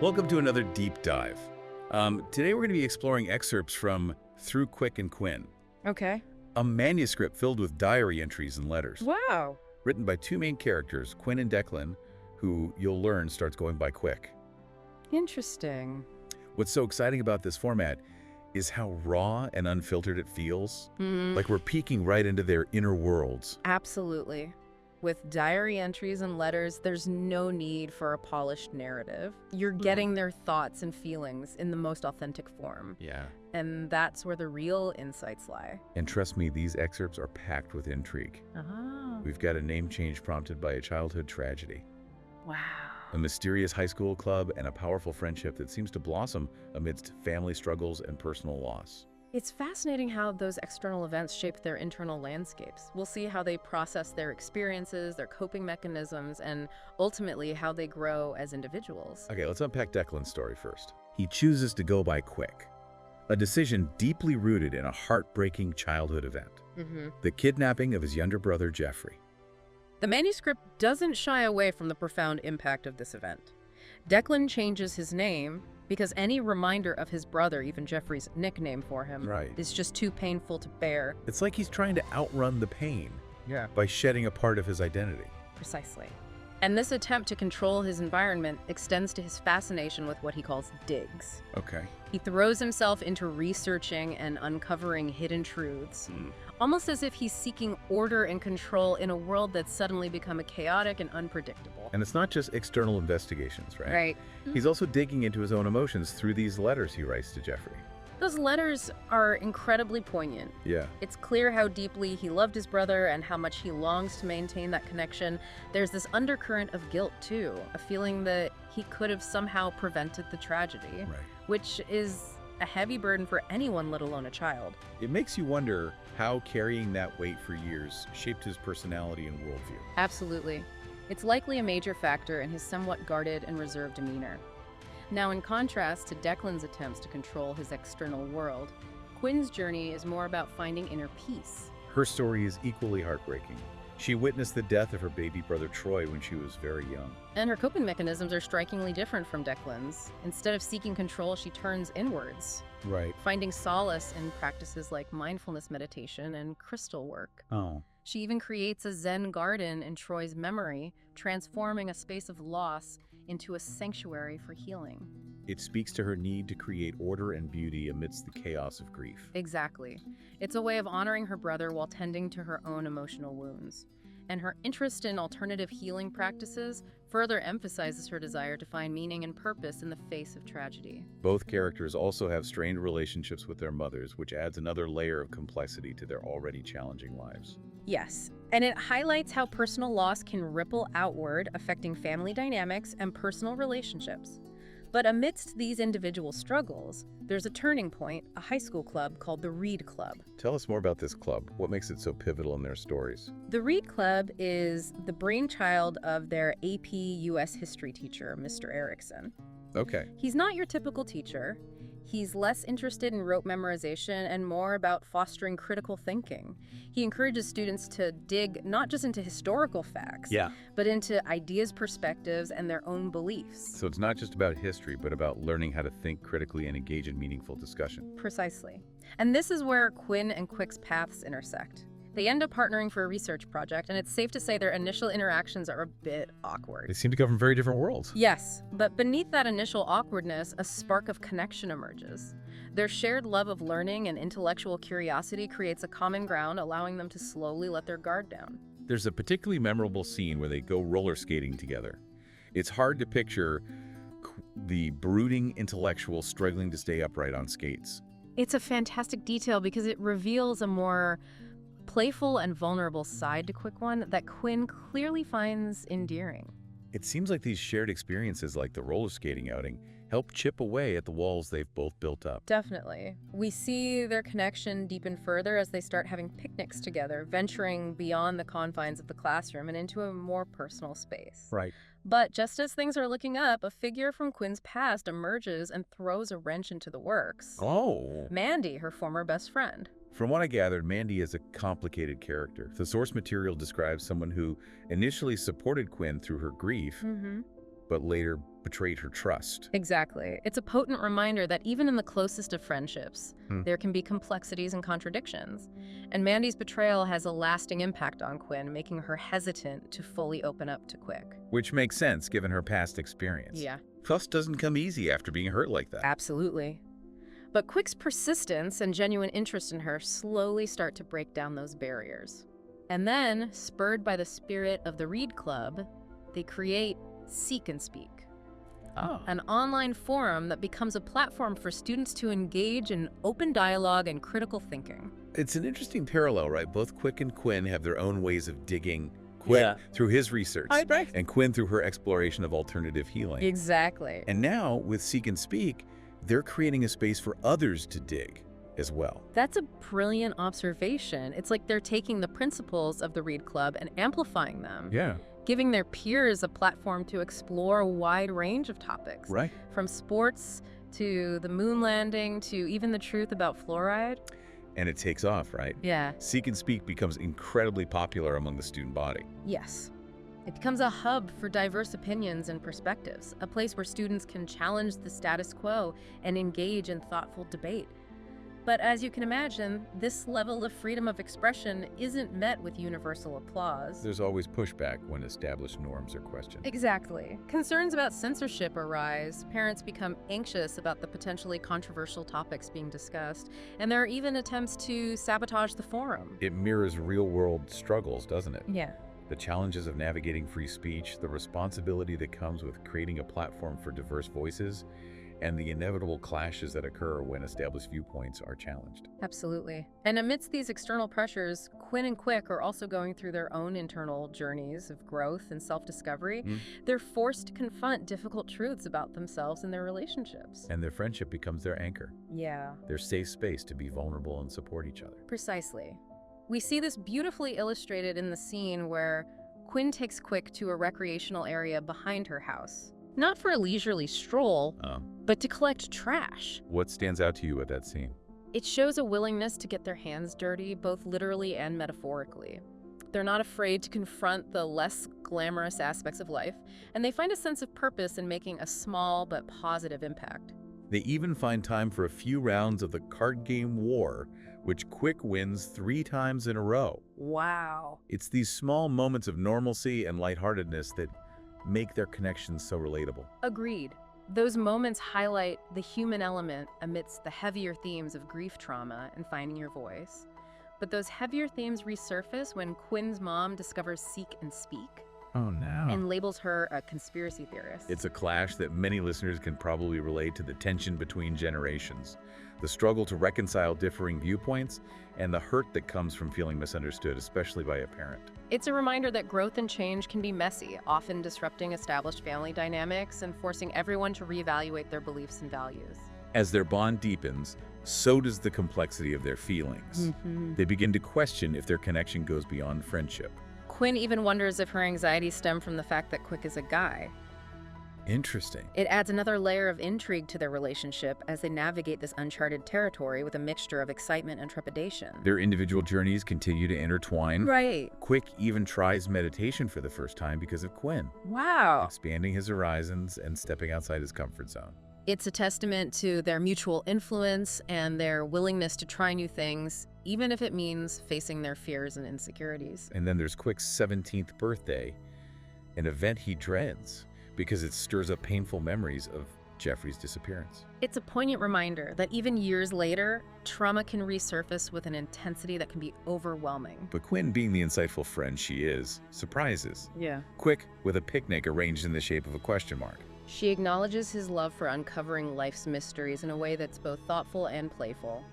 Welcome to another deep dive. Today we're going to be exploring excerpts from Through Quick and Quinn, Okay. a manuscript filled with diary entries and letters, Wow. written by two main characters, Quinn and Declan, who you'll learn starts going by Quick. Interesting. What's so exciting about this format is how raw and unfiltered it feels, like we're peeking right into their inner worlds. Absolutely. With diary entries and letters, there's no need for a polished narrative. You're getting their thoughts and feelings in the most authentic form. Yeah. And that's where the real insights lie. And trust me, these excerpts are packed with intrigue. We've got a name change prompted by a childhood tragedy, Wow. a mysterious high school club, and a powerful friendship that seems to blossom amidst family struggles and personal loss. It's fascinating how those external events shape their internal landscapes. We'll see how they process their experiences, their coping mechanisms, and ultimately how they grow as individuals. Okay, let's unpack Declan's story first. He chooses to go by Quick, a decision deeply rooted in a heartbreaking childhood event, the kidnapping of his younger brother, Jeffrey. The manuscript doesn't shy away from the profound impact of this event. Declan changes his name because any reminder of his brother, even Jeffrey's nickname for him, is just too painful to bear. It's like he's trying to outrun the pain Yeah. by shedding a part of his identity. Precisely. And this attempt to control his environment extends to his fascination with what he calls digs. Okay. He throws himself into researching and uncovering hidden truths, almost as if he's seeking order and control in a world that's suddenly become chaotic and unpredictable. And it's not just external investigations, right? Right. He's also digging into his own emotions through these letters he writes to Jeffrey. Those letters are incredibly poignant. Yeah. It's clear how deeply he loved his brother and how much he longs to maintain that connection. There's this undercurrent of guilt, too, a feeling that he could have somehow prevented the tragedy, Right. which is a heavy burden for anyone, let alone a child. It makes you wonder how carrying that weight for years shaped his personality and worldview. Absolutely. It's likely a major factor in his somewhat guarded and reserved demeanor. Now, in contrast to Declan's attempts to control his external world, Quinn's journey is more about finding inner peace. Her story is equally heartbreaking. She witnessed the death of her baby brother Troy when she was very young. And her coping mechanisms are strikingly different from Declan's. Instead of seeking control, she turns inwards, Right. finding solace in practices like mindfulness meditation and crystal work. Oh. She even creates a Zen garden in Troy's memory, transforming a space of loss into a sanctuary for healing. It speaks to her need to create order and beauty amidst the chaos of grief. Exactly. It's a way of honoring her brother while tending to her own emotional wounds. And her interest in alternative healing practices further emphasizes her desire to find meaning and purpose in the face of tragedy. Both characters also have strained relationships with their mothers, which adds another layer of complexity to their already challenging lives. Yes, and it highlights how personal loss can ripple outward, affecting family dynamics and personal relationships. But amidst these individual struggles, there's a turning point, a high school club called the Reed Club. Tell us more about this club. What makes it so pivotal in their stories? The Reed Club is the brainchild of their AP US history teacher, Mr. Erickson. Okay. He's not your typical teacher. He's less interested in rote memorization and more about fostering critical thinking. He encourages students to dig not just into historical facts, but into ideas, perspectives, and their own beliefs. So it's not just about history, but about learning how to think critically and engage in meaningful discussion. Precisely. And this is where Quinn and Quick's paths intersect. They end up partnering for a research project, and it's safe to say their initial interactions are a bit awkward. They seem to come from very different worlds. Yes, but beneath that initial awkwardness, a spark of connection emerges. Their shared love of learning and intellectual curiosity creates a common ground, allowing them to slowly let their guard down. There's a particularly memorable scene where they go roller skating together. It's hard to picture the brooding intellectual struggling to stay upright on skates. It's a fantastic detail because it reveals a more playful and vulnerable side to Quinn that Quinn clearly finds endearing. It seems like these shared experiences, like the roller skating outing, help chip away at the walls they've both built up. Definitely. We see their connection deepen further as they start having picnics together, venturing beyond the confines of the classroom and into a more personal space. Right. But just as things are looking up, a figure from Quinn's past emerges and throws a wrench into the works. Oh. Mandy, her former best friend. From what I gathered, Mandy is a complicated character. The source material describes someone who initially supported Quinn through her grief, but later betrayed her trust. Exactly. It's a potent reminder that even in the closest of friendships, there can be complexities and contradictions. And Mandy's betrayal has a lasting impact on Quinn, making her hesitant to fully open up to Quick. Which makes sense given her past experience. Yeah. Trust doesn't come easy after being hurt like that. Absolutely. But Quick's persistence and genuine interest in her slowly start to break down those barriers. And then, spurred by the spirit of the Read Club, they create Seek and Speak. An online forum that becomes a platform for students to engage in open dialogue and critical thinking. It's an interesting parallel, right? Both Quick and Quinn have their own ways of digging. Quick through his research, and Quinn through her exploration of alternative healing. Exactly. And now, with Seek and Speak, they're creating a space for others to dig as well. That's a brilliant observation. It's like they're taking the principles of the Read Club and amplifying them. Yeah. Giving their peers a platform to explore a wide range of topics. Right. From sports to the moon landing to even the truth about fluoride. And it takes off, right? Yeah. Seek and Speak becomes incredibly popular among the student body. Yes. It becomes a hub for diverse opinions and perspectives, a place where students can challenge the status quo and engage in thoughtful debate. But as you can imagine, this level of freedom of expression isn't met with universal applause. There's always pushback when established norms are questioned. Exactly. Concerns about censorship arise, parents become anxious about the potentially controversial topics being discussed, and there are even attempts to sabotage the forum. It mirrors real-world struggles, doesn't it? Yeah. The challenges of navigating free speech, the responsibility that comes with creating a platform for diverse voices, and the inevitable clashes that occur when established viewpoints are challenged. Absolutely. And amidst these external pressures, Quinn and Quick are also going through their own internal journeys of growth and self-discovery. They're forced to confront difficult truths about themselves and their relationships. And their friendship becomes their anchor. Yeah. Their safe space to be vulnerable and support each other. Precisely. We see this beautifully illustrated in the scene where Quinn takes Quick to a recreational area behind her house. Not for a leisurely stroll, but to collect trash. What stands out to you at that scene? It shows a willingness to get their hands dirty, both literally and metaphorically. They're not afraid to confront the less glamorous aspects of life, and they find a sense of purpose in making a small but positive impact. They even find time for a few rounds of the card game War, which Quick wins 3 times in a row. Wow. It's these small moments of normalcy and lightheartedness that make their connections so relatable. Agreed. Those moments highlight the human element amidst the heavier themes of grief trauma and finding your voice. But those heavier themes resurface when Quinn's mom discovers Seek and Speak. Oh, no. And labels her a conspiracy theorist. It's a clash that many listeners can probably relate to: the tension between generations, the struggle to reconcile differing viewpoints, and the hurt that comes from feeling misunderstood, especially by a parent. It's a reminder that growth and change can be messy, often disrupting established family dynamics and forcing everyone to reevaluate their beliefs and values. As their bond deepens, so does the complexity of their feelings. They begin to question if their connection goes beyond friendship. Quinn even wonders if her anxiety stem from the fact that Quick is a guy. Interesting. It adds another layer of intrigue to their relationship as they navigate this uncharted territory with a mixture of excitement and trepidation. Their individual journeys continue to intertwine. Right. Quick even tries meditation for the first time because of Quinn. Wow. Expanding his horizons and stepping outside his comfort zone. It's a testament to their mutual influence and their willingness to try new things, even if it means facing their fears and insecurities. And then there's Quick's 17th birthday, an event he dreads because it stirs up painful memories of Jeffrey's disappearance. It's a poignant reminder that even years later, trauma can resurface with an intensity that can be overwhelming. But Quinn, being the insightful friend she is, surprises. Yeah. Quick with a picnic arranged in the shape of a question mark. She acknowledges his love for uncovering life's mysteries in a way that's both thoughtful and playful.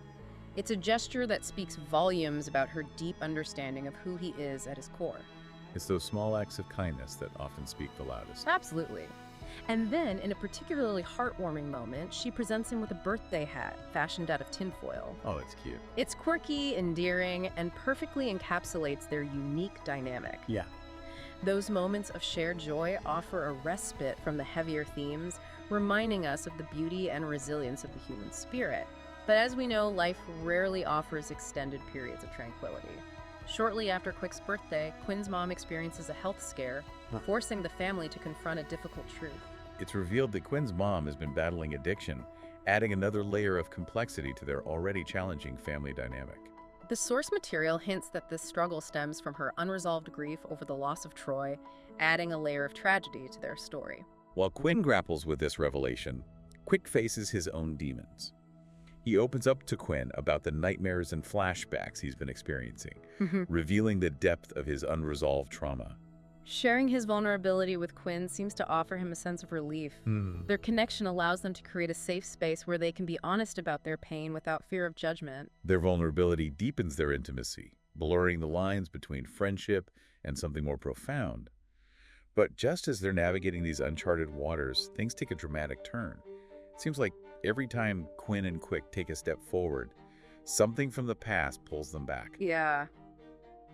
It's a gesture that speaks volumes about her deep understanding of who he is at his core. It's those small acts of kindness that often speak the loudest. Absolutely. And then, in a particularly heartwarming moment, she presents him with a birthday hat fashioned out of tinfoil. Oh, that's cute. It's quirky, endearing, and perfectly encapsulates their unique dynamic. Yeah. Those moments of shared joy offer a respite from the heavier themes, reminding us of the beauty and resilience of the human spirit. But as we know, life rarely offers extended periods of tranquility. Shortly after Quick's birthday, Quinn's mom experiences a health scare, forcing the family to confront a difficult truth. it's revealed that Quinn's mom has been battling addiction, adding another layer of complexity to their already challenging family dynamic. The source material hints that this struggle stems from her unresolved grief over the loss of Troy, adding a layer of tragedy to their story. While Quinn grapples with this revelation, Quick faces his own demons. He opens up to Quinn about the nightmares and flashbacks he's been experiencing, revealing the depth of his unresolved trauma. Sharing his vulnerability with Quinn seems to offer him a sense of relief. Their connection allows them to create a safe space where they can be honest about their pain without fear of judgment. Their vulnerability deepens their intimacy, blurring the lines between friendship and something more profound. But just as they're navigating these uncharted waters, things take a dramatic turn. It seems like every time Quinn and Quick take a step forward, something from the past pulls them back. Yeah.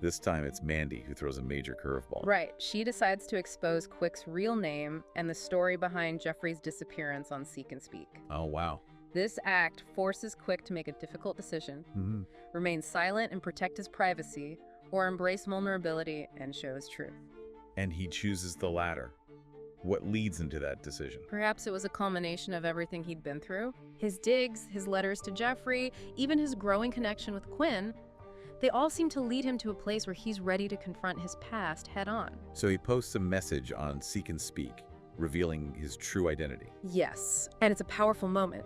This time it's Mandy who throws a major curveball. Right. She decides to expose Quick's real name and the story behind Jeffrey's disappearance on Seek and Speak. Oh, wow. This act forces Quick to make a difficult decision, remain silent and protect his privacy, or embrace vulnerability and show his truth. And he chooses the latter. What leads him to that decision? Perhaps it was a culmination of everything he'd been through. His digs, his letters to Jeffrey, even his growing connection with Quinn, they all seem to lead him to a place where he's ready to confront his past head-on. So he posts a message on Seek and Speak, revealing his true identity. Yes, and it's a powerful moment.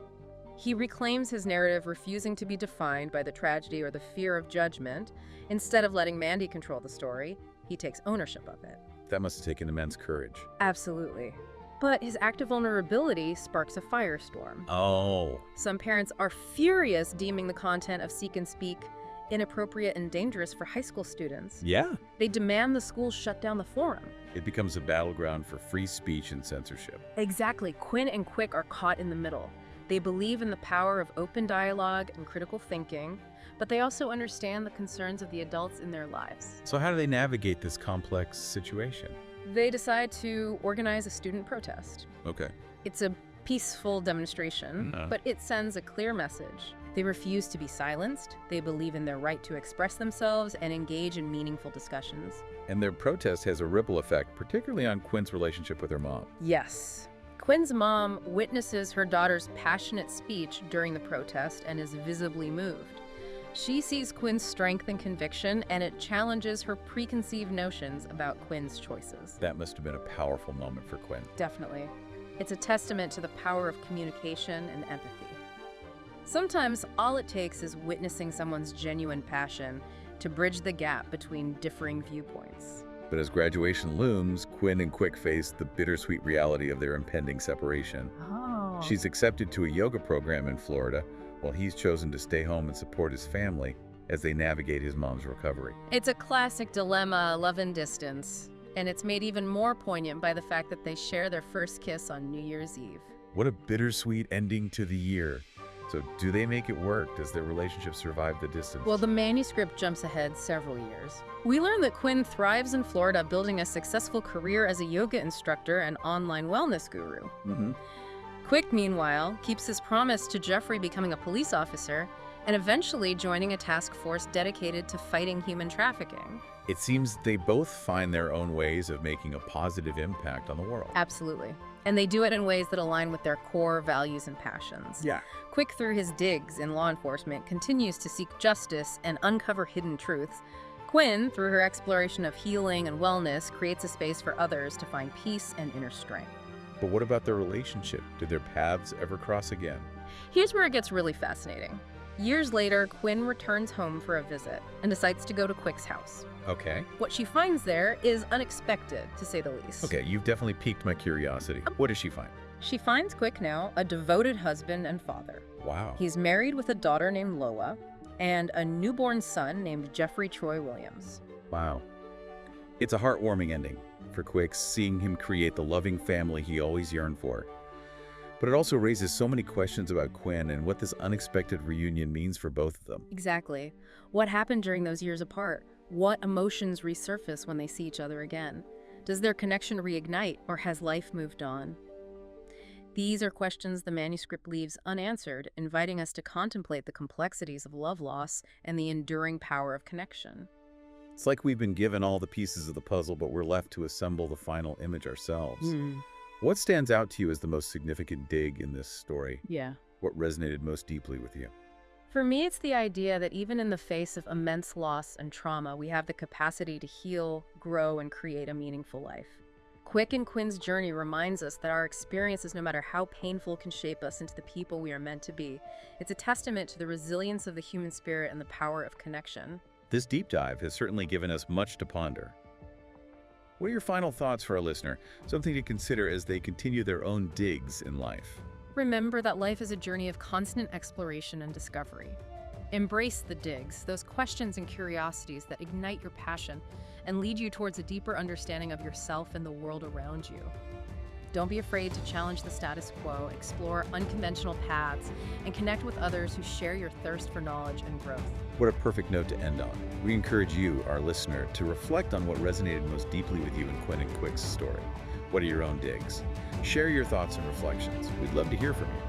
He reclaims his narrative, refusing to be defined by the tragedy or the fear of judgment. Instead of letting Mandy control the story, he takes ownership of it. That must have taken immense courage. Absolutely. But his act of vulnerability sparks a firestorm. Oh. Some parents are furious, deeming the content of Seek and Speak inappropriate and dangerous for high school students. Yeah. They demand the school shut down the forum. It becomes a battleground for free speech and censorship. Exactly. Quinn and Quick are caught in the middle. They believe in the power of open dialogue and critical thinking, but they also understand the concerns of the adults in their lives. So how do they navigate this complex situation? They decide to organize a student protest. Okay. It's a peaceful demonstration, but it sends a clear message. They refuse to be silenced. They believe in their right to express themselves and engage in meaningful discussions. And their protest has a ripple effect, particularly on Quinn's relationship with her mom. Yes. Quinn's mom witnesses her daughter's passionate speech during the protest and is visibly moved. She sees Quinn's strength and conviction, and it challenges her preconceived notions about Quinn's choices. That must have been a powerful moment for Quinn. Definitely. It's a testament to the power of communication and empathy. Sometimes all it takes is witnessing someone's genuine passion to bridge the gap between differing viewpoints. But as graduation looms, Quinn and Quick face the bittersweet reality of their impending separation. Oh. She's accepted to a yoga program in Florida, while he's chosen to stay home and support his family as they navigate his mom's recovery. It's a classic dilemma, love and distance, and it's made even more poignant by the fact that they share their first kiss on New Year's Eve. What a bittersweet ending to the year. So do they make it work? Does their relationship survive the distance? Well, the manuscript jumps ahead several years. We learn that Quinn thrives in Florida, building a successful career as a yoga instructor and online wellness guru. Quick, meanwhile, keeps his promise to Jeffrey becoming a police officer and eventually joining a task force dedicated to fighting human trafficking. It seems they both find their own ways of making a positive impact on the world. Absolutely. And they do it in ways that align with their core values and passions. Yeah. Quick, through his digs in law enforcement, continues to seek justice and uncover hidden truths. Quinn, through her exploration of healing and wellness, creates a space for others to find peace and inner strength. But what about their relationship? Did their paths ever cross again? Here's where it gets really fascinating. Years later, Quinn returns home for a visit and decides to go to Quick's house. Okay. What she finds there is unexpected, to say the least. Okay, you've definitely piqued my curiosity. What does she find? She finds Quick now a devoted husband and father. Wow. He's married with a daughter named Loa and a newborn son named Jeffrey Troy Williams. Wow. It's a heartwarming ending for Quick, seeing him create the loving family he always yearned for. But it also raises so many questions about Quinn and what this unexpected reunion means for both of them. Exactly. What happened during those years apart? What emotions resurface when they see each other again? Does their connection reignite, or has life moved on? These are questions the manuscript leaves unanswered, inviting us to contemplate the complexities of love loss and the enduring power of connection. It's like we've been given all the pieces of the puzzle, but we're left to assemble the final image ourselves. What stands out to you as the most significant dig in this story? Yeah. What resonated most deeply with you? For me, it's the idea that even in the face of immense loss and trauma, we have the capacity to heal, grow, and create a meaningful life. Quick and Quinn's journey reminds us that our experiences, no matter how painful, can shape us into the people we are meant to be. It's a testament to the resilience of the human spirit and the power of connection. This deep dive has certainly given us much to ponder. What are your final thoughts for our listener? Something to consider as they continue their own digs in life. Remember that life is a journey of constant exploration and discovery. Embrace the digs, those questions and curiosities that ignite your passion and lead you towards a deeper understanding of yourself and the world around you. Don't be afraid to challenge the status quo, explore unconventional paths, and connect with others who share your thirst for knowledge and growth. What a perfect note to end on. We encourage you, our listener, to reflect on what resonated most deeply with you in Quinn and Quick's story. What are your own digs? Share your thoughts and reflections. We'd love to hear from you.